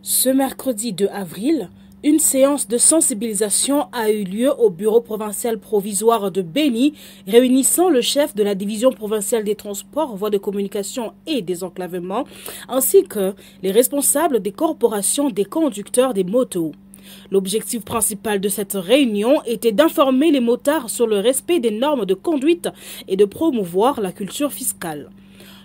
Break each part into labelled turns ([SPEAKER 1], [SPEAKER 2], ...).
[SPEAKER 1] Ce mercredi 2 avril, une séance de sensibilisation a eu lieu au bureau provincial provisoire de Béni, réunissant le chef de la division provinciale des transports, voies de communication et désenclavement, ainsi que les responsables des corporations des conducteurs des motos. L'objectif principal de cette réunion était d'informer les motards sur le respect des normes de conduite et de promouvoir la culture fiscale.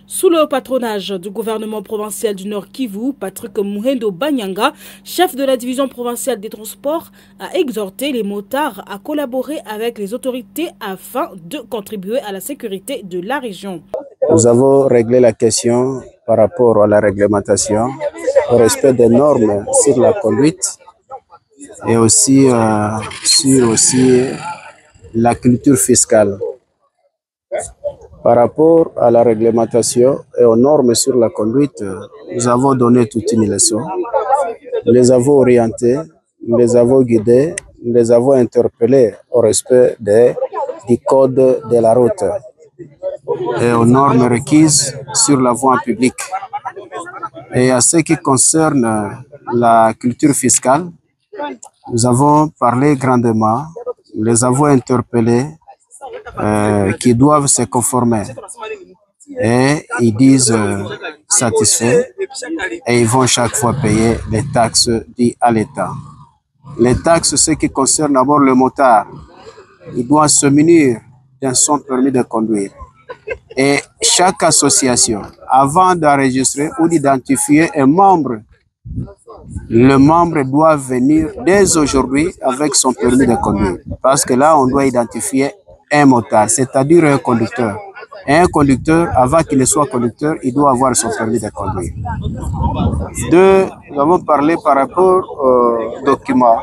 [SPEAKER 1] Sous le patronage du gouvernement provincial du Nord Kivu, Patrick Muhendo Banyanga, chef de la division provinciale des transports, a exhorté les motards à collaborer avec les autorités afin de contribuer à la sécurité de la région.
[SPEAKER 2] Nous avons réglé la question par rapport à la réglementation, au respect des normes sur la conduite et aussi sur la culture fiscale. Par rapport à la réglementation et aux normes sur la conduite, nous avons donné toute une leçon. Nous les avons orientés, nous les avons guidés, nous les avons interpellés au respect du code de la route et aux normes requises sur la voie publique. Et à ce qui concerne la culture fiscale, nous avons parlé grandement, nous les avons interpellés qui doivent se conformer et ils disent satisfaits et ils vont chaque fois payer les taxes dues à l'État. Les taxes, ce qui concerne d'abord le motard, il doit se munir d'un son permis de conduire. Et chaque association, avant d'enregistrer ou d'identifier un membre, le membre doit venir dès aujourd'hui avec son permis de conduire. Parce que là, on doit identifier un motard, c'est-à-dire un conducteur. Et un conducteur, avant qu'il ne soit conducteur, il doit avoir son permis de conduire. Deux, nous avons parlé par rapport aux documents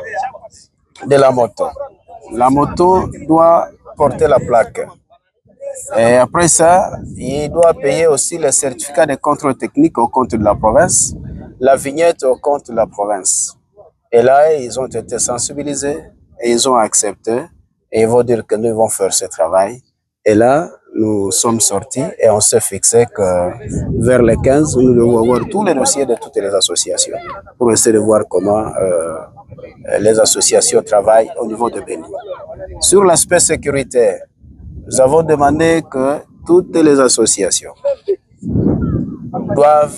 [SPEAKER 2] de la moto. La moto doit porter la plaque. Et après ça, il doit payer aussi le certificat de contrôle technique au compte de la province, la vignette au compte de la province. Et là, ils ont été sensibilisés et ils ont accepté. Et ils vont dire que nous vont faire ce travail. Et là, nous sommes sortis et on s'est fixé que vers les 15, nous devons avoir tous les dossiers de toutes les associations pour essayer de voir comment les associations travaillent au niveau de Béni. Sur l'aspect sécuritaire, nous avons demandé que toutes les associations doivent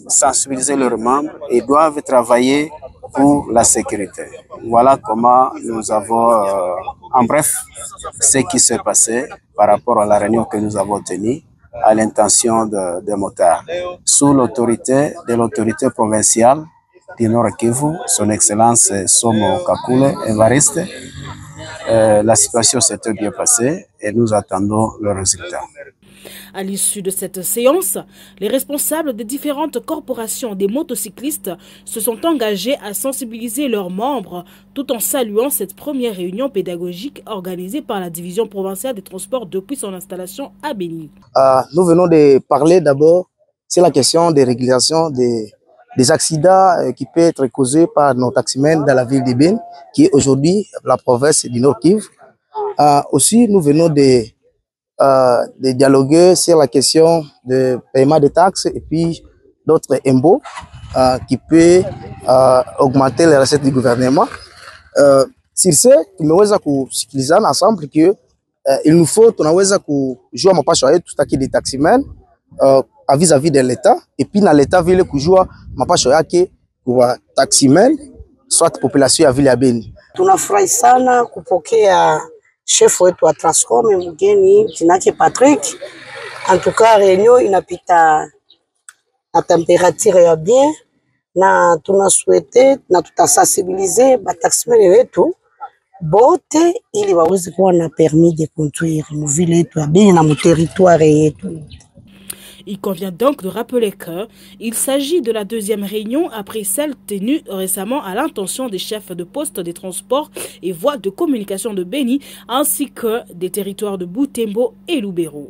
[SPEAKER 2] sensibiliser leurs membres et doivent travailler pour la sécurité. Voilà comment nous avons, en bref, ce qui s'est passé par rapport à la réunion que nous avons tenue à l'intention des motards. Sous l'autorité de l'autorité provinciale du Nord Kivu, son Excellence Somo Kakule Evariste, la situation s'est bien passée et nous attendons le résultat.
[SPEAKER 1] À l'issue de cette séance, les responsables des différentes corporations des motocyclistes se sont engagés à sensibiliser leurs membres tout en saluant cette première réunion pédagogique organisée par la division provinciale des transports depuis son installation à Béni.
[SPEAKER 3] Nous venons de parler d'abord sur la question des régulations des accidents qui peuvent être causés par nos taximens dans la ville de Béni, qui est aujourd'hui la province du Nord Kivu. Aussi, nous venons de dialoguer sur la question de paiement des taxes et puis d'autres impôts qui peuvent augmenter les recettes du gouvernement. Sur ce, tumeweza kusikilizana ensemble que il nous faut tunaweza kujua mapasho yetu tutaki des taximen vis-à-vis de l'État et puis na l'État vile kujua mapasho yake kwa taximen soit population ya vile ya Béni.
[SPEAKER 4] Tunafurahi sana kupokea chef wetu wa Transcom mgeni jinake Patrick. En tout cas, réunion inapita na température ya bien na tunasouhaite na tutasensibiliser bataximene wetu bote ili waweze kuwa na permis de conduire muvile yetu ya Béni na mu territoire yetu.
[SPEAKER 1] Il convient donc de rappeler qu'il s'agit de la deuxième réunion après celle tenue récemment à l'intention des chefs de poste des transports et voies de communication de Béni ainsi que des territoires de Butembo et Lubero.